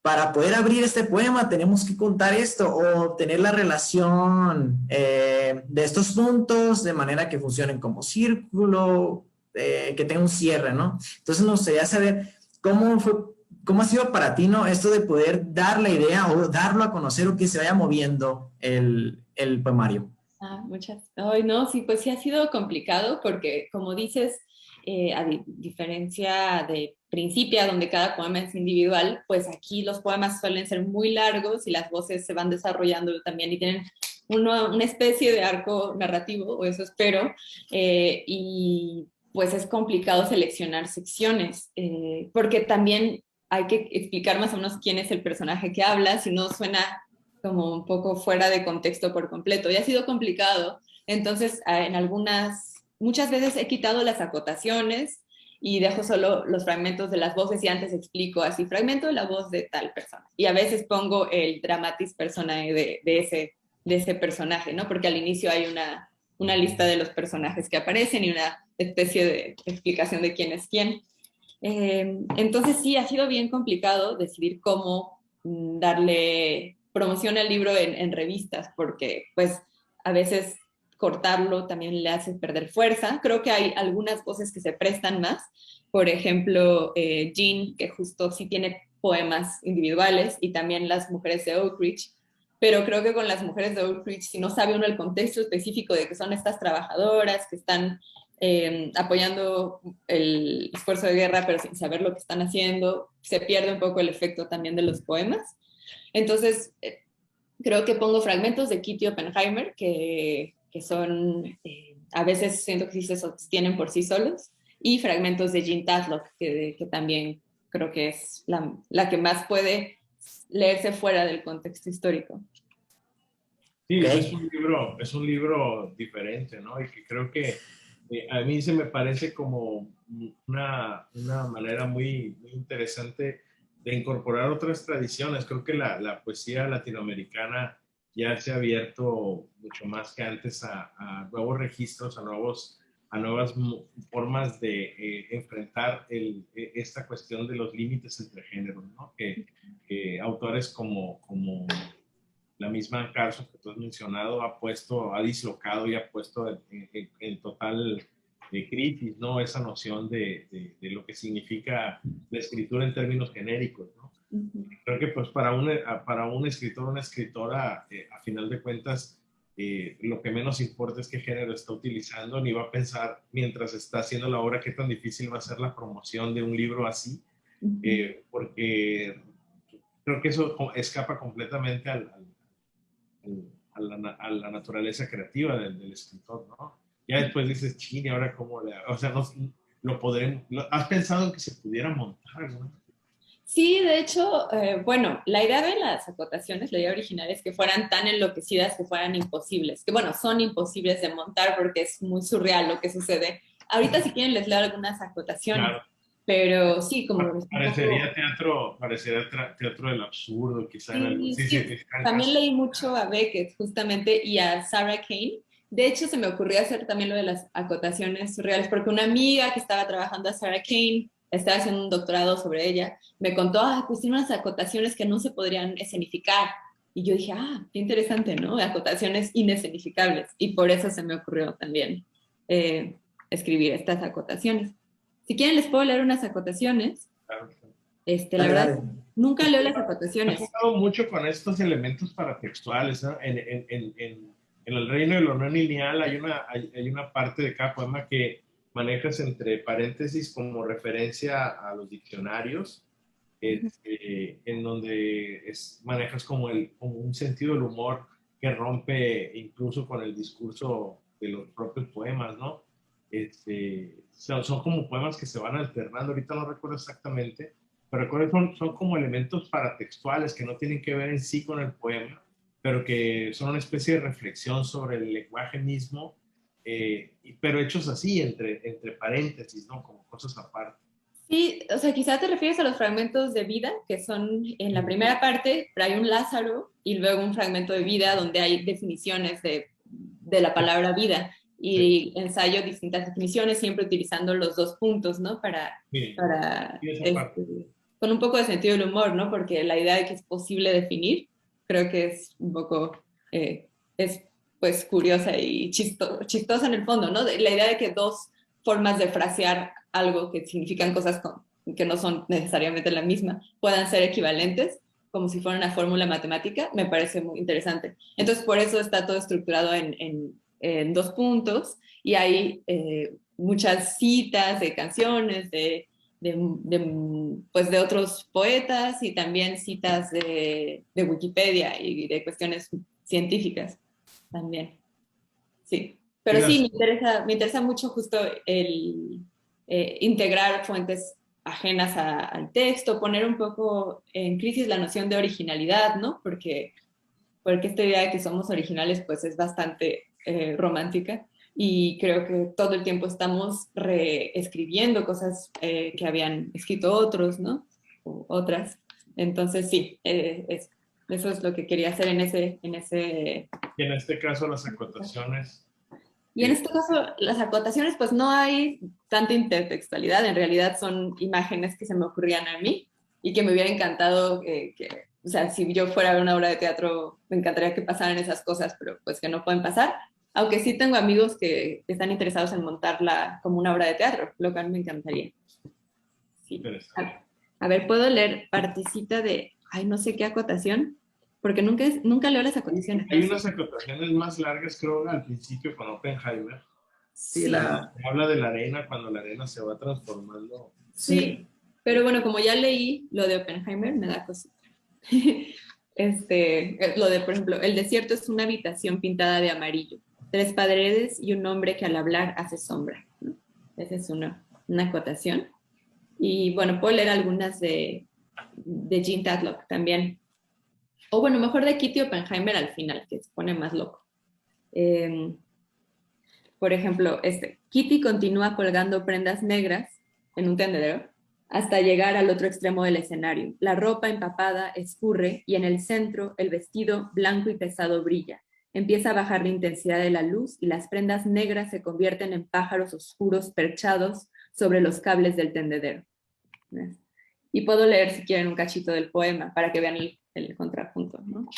para poder abrir este poema tenemos que contar esto o tener la relación de estos puntos de manera que funcionen como círculo, que tenga un cierre, ¿no? Entonces nos gustaría saber cómo ha sido para ti, ¿no? Esto de poder dar la idea o darlo a conocer o que se vaya moviendo el poemario. Ay, no, sí, pues sí ha sido complicado porque, como dices, a diferencia de Principia, donde cada poema es individual, pues aquí los poemas suelen ser muy largos y las voces se van desarrollando también y tienen una especie de arco narrativo, o eso espero, y pues es complicado seleccionar secciones, porque también hay que explicar más o menos quién es el personaje que habla, si no suena como un poco fuera de contexto por completo. Y ha sido complicado. Entonces, muchas veces he quitado las acotaciones y dejo solo los fragmentos de las voces y antes explico así, fragmento de la voz de tal persona. Y a veces pongo el dramatis personae de ese personaje, ¿no? Porque al inicio hay una lista de los personajes que aparecen y una especie de explicación de quién es quién. Entonces sí, ha sido bien complicado decidir cómo darle promoción al libro en revistas, porque pues a veces cortarlo también le hace perder fuerza. Creo que hay algunas voces que se prestan más. Por ejemplo, Jean, que justo sí tiene poemas individuales, y también las mujeres de Oak Ridge. Pero creo que con las mujeres de Oak Ridge, si no sabe uno el contexto específico de que son estas trabajadoras que están apoyando el esfuerzo de guerra, pero sin saber lo que están haciendo, se pierde un poco el efecto también de los poemas. Entonces, creo que pongo fragmentos de Kitty Oppenheimer que son, a veces siento que sí se sostienen por sí solos, y fragmentos de Jean Tatlock, que también creo que es la que más puede leerse fuera del contexto histórico. Sí, Ok. es un libro diferente, ¿no? Y que creo que a mí se me parece como una manera muy interesante de incorporar otras tradiciones. Creo que la poesía latinoamericana ya se ha abierto mucho más que antes a nuevos registros, a nuevas formas de enfrentar esta cuestión de los límites entre géneros, ¿no? Que autores como la misma Carson que tú has mencionado ha dislocado y ha puesto en total crisis, ¿no? Esa noción de lo que significa la escritura en términos genéricos, ¿no? Creo que pues para un escritor o una escritora, a final de cuentas, lo que menos importa es qué género está utilizando, ni va a pensar mientras está haciendo la obra qué tan difícil va a ser la promoción de un libro así, porque creo que eso escapa completamente a la naturaleza creativa del escritor, ¿no? Ya después dices, ching, ahora cómo le... O sea, no, lo podremos... ¿Has pensado en que se pudiera montar, no? Sí, de hecho, bueno, la idea de las acotaciones, la idea original es que fueran tan enloquecidas que fueran imposibles, que bueno, son imposibles de montar porque es muy surreal lo que sucede. Ahorita si quieren les leo algunas acotaciones, Claro. pero sí, como es un Parecería poco... teatro, teatro del absurdo, quizá en algo. Sí, Sí, sí, sí, sí, también leí mucho a Beckett justamente y a Sarah Kane. De hecho, se me ocurrió hacer también lo de las acotaciones surreales, porque una amiga que estaba trabajando a Sarah Kane, estaba haciendo un doctorado sobre ella, me contó, ah, pues tiene unas acotaciones que no se podrían escenificar. Y yo dije, ah, qué interesante, ¿no? Acotaciones inescenificables. Y por eso se me ocurrió también eh, escribir estas acotaciones. Si quieren, les puedo leer unas acotaciones. claro. La Dale, verdad, dale. nunca leo las He acotaciones. jugado mucho con estos elementos paratextuales, ¿no? En El Reino de lo No Lineal hay una parte de cada poema que manejas entre paréntesis como referencia a los diccionarios, en donde manejas como un sentido del humor que rompe incluso con el discurso de los propios poemas, ¿no? Son como poemas que se van alternando, ahorita no recuerdo exactamente, pero recuerdo que son como elementos paratextuales que no tienen que ver en sí con el poema, pero que son una especie de reflexión sobre el lenguaje mismo, pero hechos así, entre paréntesis, ¿no? Como cosas aparte. Sí, o sea, quizá te refieres a los fragmentos de vida, que son en la primera parte, pero hay un Lázaro y luego un fragmento de vida donde hay definiciones de la palabra vida Sí, y ensayo distintas definiciones, siempre utilizando los dos puntos, ¿no? sí, Para sí, esa parte. con un poco de sentido del humor, ¿no? Porque la idea de que es posible definir, creo que es un poco, es pues curiosa y chistosa en el fondo, ¿no? La idea de que dos formas de frasear algo que significan cosas que no son necesariamente la misma, puedan ser equivalentes, como si fuera una fórmula matemática, me parece muy interesante. Entonces, por eso está todo estructurado en dos puntos y hay muchas citas de canciones, pues de otros poetas y también citas de Wikipedia y de cuestiones científicas también. Sí, Sí, pero sí, me interesa mucho justo el integrar fuentes ajenas al texto, poner un poco en crisis la noción de originalidad, ¿no? Porque esta idea de que somos originales pues es bastante romántica y creo que todo el tiempo estamos reescribiendo cosas que habían escrito otros, ¿no? O otras. Entonces sí, eso es lo que quería hacer en ese y en este caso las acotaciones. Y en este caso, las acotaciones, pues no hay tanta intertextualidad, en realidad son imágenes que se me ocurrían a mí y que me hubiera encantado o sea, si yo fuera a ver una obra de teatro, me encantaría que pasaran esas cosas, pero pues que no pueden pasar. Aunque sí tengo amigos que están interesados en montarla como una obra de teatro, lo cual me encantaría. Sí. A ver, ¿puedo leer partecita de, ay, no sé qué acotación? Porque nunca leo las acotaciones. Hay unas acotaciones más largas, creo, al principio con Oppenheimer. Sí, Sí. Habla de la arena cuando la arena se va transformando. Sí, pero bueno, como ya leí lo de Oppenheimer, me da cosita. Lo de, por ejemplo, el desierto es una habitación pintada de amarillo, 3 paredes y un hombre que al hablar hace sombra, ¿no? Esa es una acotación. Y bueno, puedo leer algunas de Jean Tatlock también. O bueno, mejor de Kitty Oppenheimer al final, que se pone más loco. Por ejemplo, Kitty continúa colgando prendas negras en un tendedero hasta llegar al otro extremo del escenario. La ropa empapada escurre y en el centro el vestido blanco y pesado brilla. Empieza a bajar la intensidad de la luz y las prendas negras se convierten en pájaros oscuros perchados sobre los cables del tendedero. Y puedo leer si quieren un cachito del poema para que vean el contrapunto, ¿no?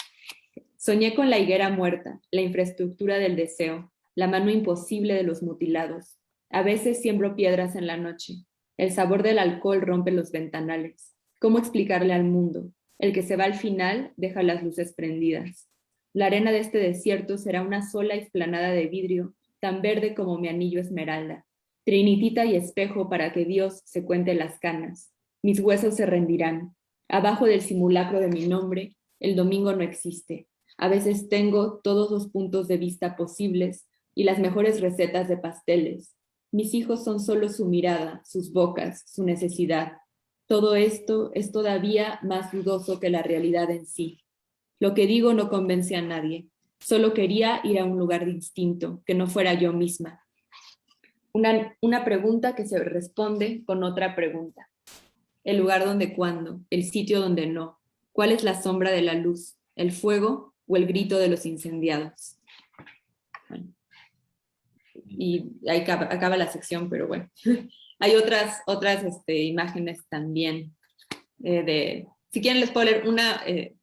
Soñé con la higuera muerta, la infraestructura del deseo, la mano imposible de los mutilados. A veces siembro piedras en la noche. El sabor del alcohol rompe los ventanales. ¿Cómo explicarle al mundo? El que se va al final deja las luces prendidas. La arena de este desierto será una sola explanada de vidrio, tan verde como mi anillo esmeralda. Trinitita y espejo para que Dios se cuente las canas. Mis huesos se rendirán. Abajo del simulacro de mi nombre, el domingo no existe. A veces tengo todos los puntos de vista posibles y las mejores recetas de pasteles. Mis hijos son solo su mirada, sus bocas, su necesidad. Todo esto es todavía más dudoso que la realidad en sí. Lo que digo no convence a nadie. Solo quería ir a un lugar distinto, que no fuera yo misma. Una pregunta que se responde con otra pregunta. El lugar donde cuándo, el sitio donde no. ¿Cuál es la sombra de la luz? ¿El fuego o el grito de los incendiados? Bueno, y ahí acaba la sección, pero bueno. Hay otras imágenes también. Si quieren les puedo leer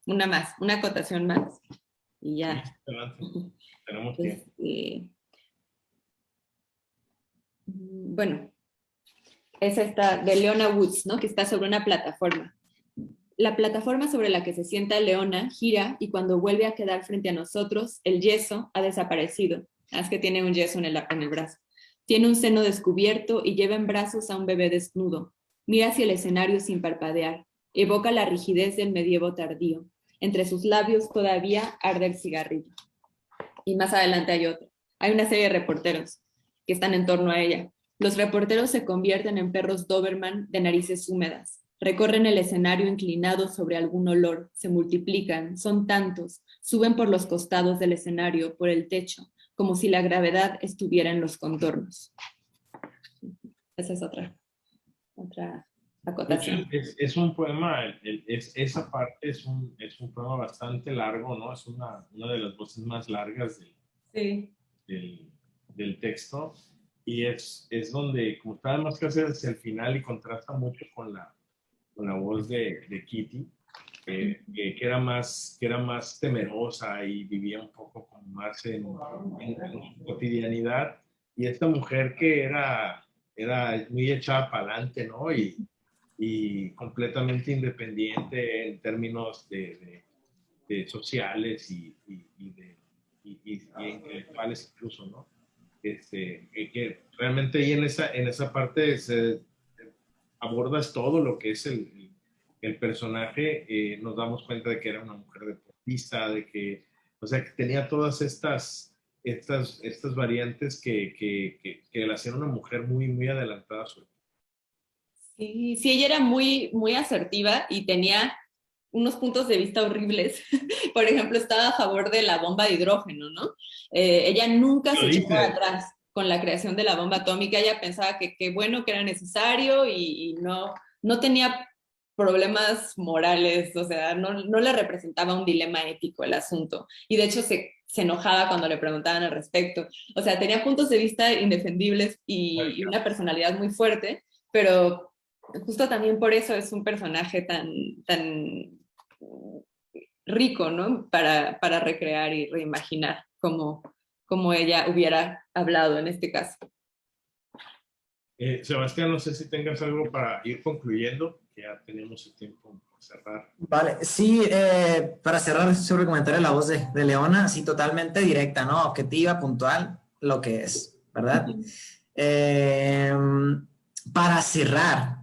una más, una acotación más. Y ya. Tenemos tiempo. Bueno, es esta de Leona Woods, ¿no? Que está sobre una plataforma. La plataforma sobre la que se sienta Leona gira y cuando vuelve a quedar frente a nosotros, el yeso ha desaparecido. Es que tiene un yeso en el brazo. Tiene un seno descubierto y lleva en brazos a un bebé desnudo. Mira hacia el escenario sin parpadear. Evoca la rigidez del medievo tardío. Entre sus labios todavía arde el cigarrillo. Y más adelante hay otro. Hay una serie de reporteros que están en torno a ella. Los reporteros se convierten en perros Doberman de narices húmedas. Recorren el escenario inclinados sobre algún olor, se multiplican, son tantos, suben por los costados del escenario, por el techo, como si la gravedad estuviera en los contornos. Esa es otra acotación. Es un poema, esa parte es un poema bastante largo, ¿no? Es una de las voces más largas del texto. Y es donde, como está más casi hacia el final y contrasta mucho con la voz de Kitty, que era más temerosa y vivía un poco como más en su cotidianidad. Y esta mujer que era muy echada para adelante, ¿no? Y completamente independiente en términos de sociales y intelectuales incluso, ¿no? Que realmente ahí en esa parte se abordas todo lo que es el personaje. Nos damos cuenta de que era una mujer deportista, de que, o sea, que tenía todas estas variantes que la hacían una mujer muy, muy adelantada a su época. Sí, ella era muy, muy asertiva y tenía unos puntos de vista horribles. Por ejemplo, estaba a favor de la bomba de hidrógeno, ¿no? Ella nunca se echó atrás con la creación de la bomba atómica. Ella pensaba que bueno, que era necesario y no tenía problemas morales, o sea, no le representaba un dilema ético el asunto. Y de hecho se se enojaba cuando le preguntaban al respecto. O sea, tenía puntos de vista indefendibles y una personalidad muy fuerte, pero justo también por eso es un personaje tan rico, ¿no? Para recrear y reimaginar como ella hubiera hablado en este caso. Sebastián, no sé si tengas algo para ir concluyendo, que ya tenemos el tiempo para cerrar. Vale, sí, para cerrar sobre el comentario de la voz de Leona, sí, totalmente directa, ¿no? Objetiva, puntual, lo que es, ¿verdad? Eh, para cerrar,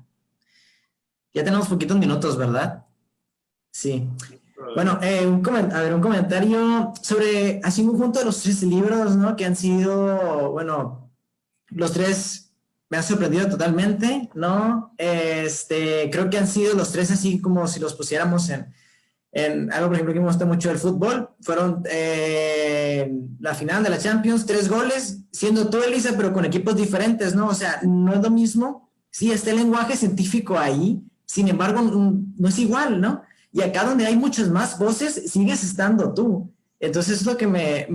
ya tenemos poquitos minutos, ¿verdad? Sí. Bueno, un comentario sobre, así un conjunto de los 3 libros, ¿no? Que han sido, bueno, los 3 me han sorprendido totalmente, ¿no? Creo que han sido los 3 así como si los pusiéramos en algo, por ejemplo, que me gusta mucho del fútbol. Fueron la final de la Champions, 3 goles, siendo tú, Elisa, pero con equipos diferentes, ¿no? O sea, no es lo mismo. Sí, está el lenguaje científico ahí, sin embargo, no es igual, ¿no? Y acá donde hay muchas más voces, sigues estando tú. Entonces es lo que me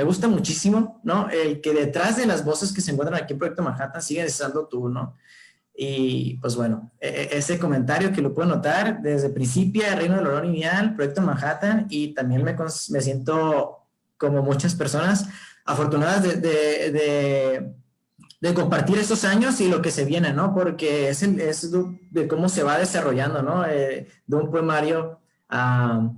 gusta muchísimo, ¿no? El que detrás de las voces que se encuentran aquí en Proyecto Manhattan sigues estando tú, ¿no? Y pues bueno, ese comentario que lo puedo notar desde Principia, Reino del Olor Lineal, Proyecto Manhattan, y también me siento como muchas personas afortunadas de compartir estos años y lo que se viene, ¿no? Porque es de cómo se va desarrollando, ¿no? De un poemario a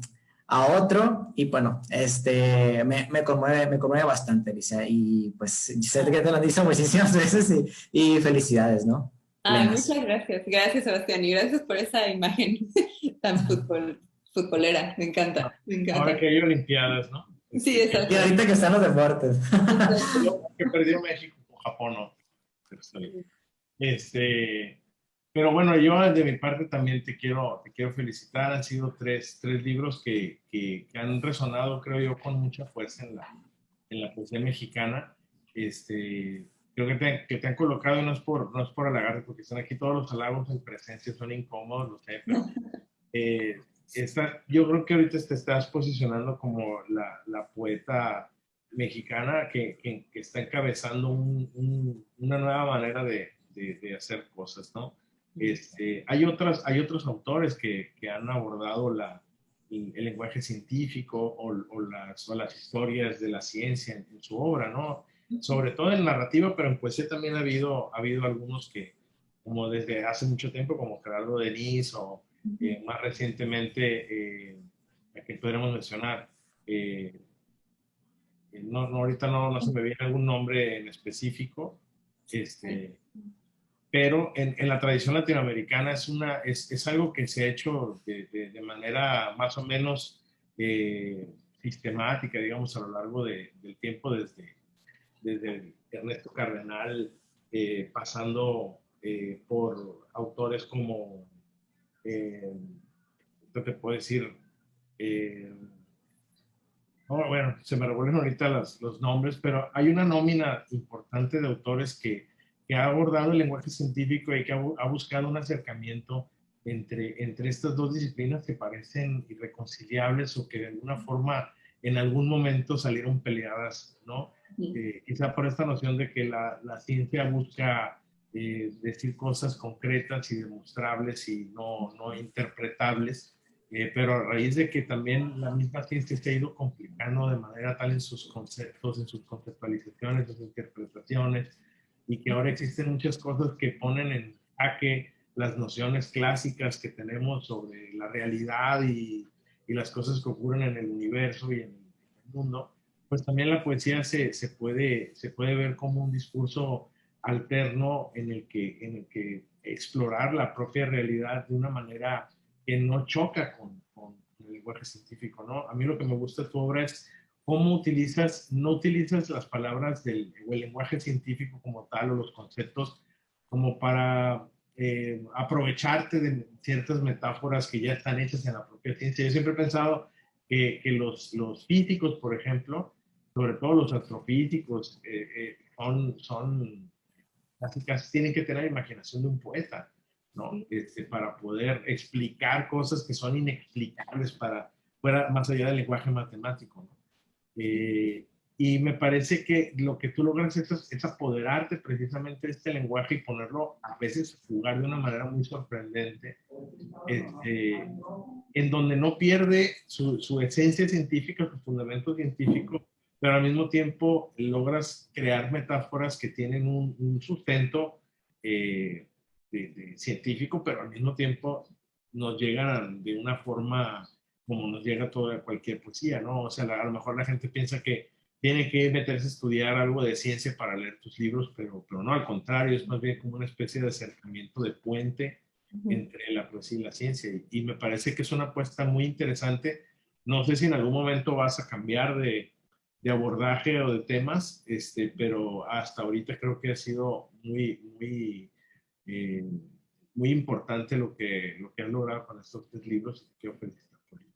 otro, y bueno, me conmueve bastante, Lisa, y pues sé que te lo han dicho muchísimas veces, y felicidades, ¿no? Ay, Plenas. muchas gracias. Gracias, Sebastián. Y gracias por esa imagen tan futbolera. Me encanta, me Ahora encanta. que hay Olimpiadas, ¿no? Sí, Y exacto. ahorita que están los deportes. Que perdió México con Japón, ¿no? Pero está bien. Pero bueno, yo de mi parte también te quiero felicitar. Han sido tres libros que han resonado, creo yo, con mucha fuerza en la poesía mexicana. Creo que te han colocado, no es por halagarte, porque están aquí todos los halagos en presencia, son incómodos, lo sé, pero yo creo que ahorita te estás posicionando como la poeta mexicana que está encabezando una nueva manera de hacer cosas, ¿no? Hay otros autores que han abordado el lenguaje científico o las historias de la ciencia en su obra, ¿no? Sobre todo en narrativa, pero en poesía también ha habido algunos que, como desde hace mucho tiempo, como Gerardo Denis o más recientemente, a que podríamos mencionar, eh, ahorita no se me viene algún nombre en específico, pero en la tradición latinoamericana es algo que se ha hecho de manera más o menos sistemática, digamos, a lo largo del tiempo, desde Ernesto Cardenal, pasando por autores como, ¿qué te puedo decir? Eh, bueno, se me revuelven ahorita los nombres, pero hay una nómina importante de autores que ha abordado el lenguaje científico y que ha buscado un acercamiento entre estas dos disciplinas que parecen irreconciliables o que de alguna forma en algún momento salieron peleadas, ¿no? Quizá por esta noción de que la ciencia busca decir cosas concretas y demostrables y no interpretables, pero a raíz de que también la misma ciencia se ha ido complicando de manera tal en sus conceptos, en sus conceptualizaciones, en sus interpretaciones, y que ahora existen muchas cosas que ponen en jaque las nociones clásicas que tenemos sobre la realidad y las cosas que ocurren en el universo y en el mundo, pues también la poesía se puede ver como un discurso alterno en el que explorar la propia realidad de una manera que no choca con el lenguaje científico, ¿no? A mí lo que me gusta de tu obra es cómo no utilizas las palabras o el lenguaje científico como tal o los conceptos como para aprovecharte de ciertas metáforas que ya están hechas en la propia ciencia. Yo siempre he pensado que los físicos, por ejemplo, sobre todo los astrofísicos, casi tienen que tener la imaginación de un poeta, ¿no? Para poder explicar cosas que son inexplicables fuera más allá del lenguaje matemático, ¿no? Y me parece que lo que tú logras es apoderarte precisamente de este lenguaje y ponerlo a veces jugar de una manera muy sorprendente, en donde no pierde su esencia científica, su fundamento científico, pero al mismo tiempo logras crear metáforas que tienen un sustento científico, pero al mismo tiempo nos llegan de una forma como nos llega toda cualquier poesía, ¿no? O sea, a lo mejor la gente piensa que tiene que meterse a estudiar algo de ciencia para leer tus libros, pero no, al contrario, es más bien como una especie de acercamiento de puente entre la poesía y la ciencia. Y me parece que es una apuesta muy interesante. No sé si en algún momento vas a cambiar de abordaje o de temas, pero hasta ahorita creo que ha sido eh, muy importante lo que has logrado con estos 3 libros. Te quiero felicitar por ello.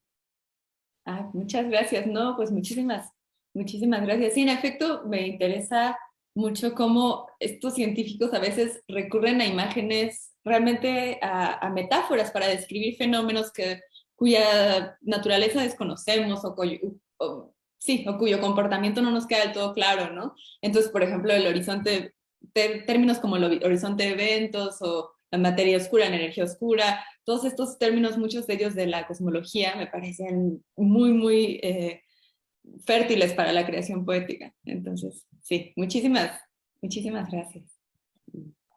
Ah, muchas gracias. No, pues muchísimas gracias. Sí, en efecto, me interesa mucho cómo estos científicos a veces recurren a imágenes, realmente a metáforas para describir fenómenos cuya naturaleza desconocemos o cuyo comportamiento no nos queda del todo claro, ¿no? Entonces, por ejemplo, el horizonte, términos como el horizonte de eventos o la materia oscura, la energía oscura, todos estos términos, muchos de ellos de la cosmología, me parecen muy fértiles para la creación poética. Entonces, sí, muchísimas gracias.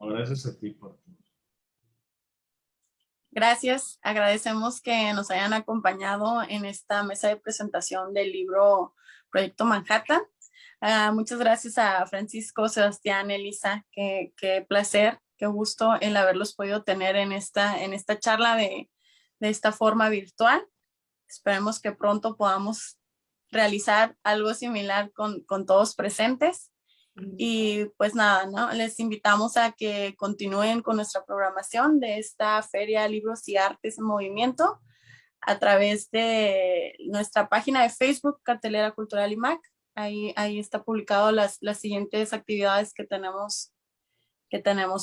Gracias a ti por tu... Gracias, agradecemos que nos hayan acompañado en esta mesa de presentación del libro Proyecto Manhattan. Muchas gracias a Francisco, Sebastián, Elisa, qué placer, qué gusto el haberlos podido tener en esta charla de esta forma virtual. Esperemos que pronto podamos realizar algo similar con todos presentes. Y pues nada, ¿no? Les invitamos a que continúen con nuestra programación de esta Feria Libros y Artes en Movimiento a través de nuestra página de Facebook, Cartelera Cultural IMAC. Ahí está publicado las siguientes actividades que tenemos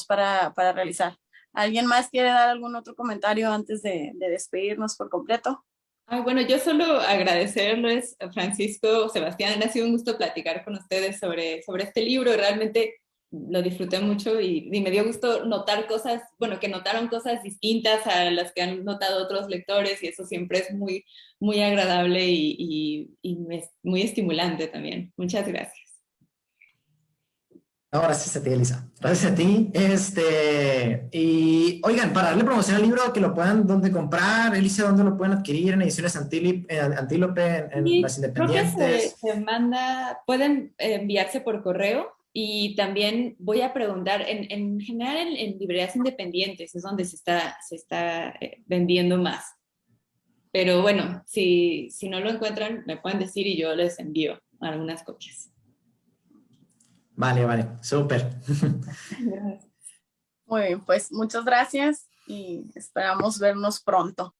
para realizar. ¿Alguien más quiere dar algún otro comentario antes de despedirnos por completo? Ay, bueno, yo solo agradecerles, Francisco, Sebastián, ha sido un gusto platicar con ustedes sobre este libro, realmente lo disfruté mucho y me dio gusto notar cosas, bueno, que notaron cosas distintas a las que han notado otros lectores y eso siempre es muy agradable y es muy estimulante también. Muchas gracias. No, gracias a ti, Elisa. Gracias a ti. Y oigan, para darle promoción al libro, que lo puedan, ¿dónde comprar? Elisa, ¿dónde lo pueden adquirir? En ediciones Antílope, en las independientes. Creo que se manda, pueden enviarse por correo y también voy a preguntar, en general en librerías independientes es donde se está vendiendo más. Pero bueno, si no lo encuentran, me pueden decir y yo les envío algunas copias. Vale, súper. Muy bien, pues muchas gracias y esperamos vernos pronto.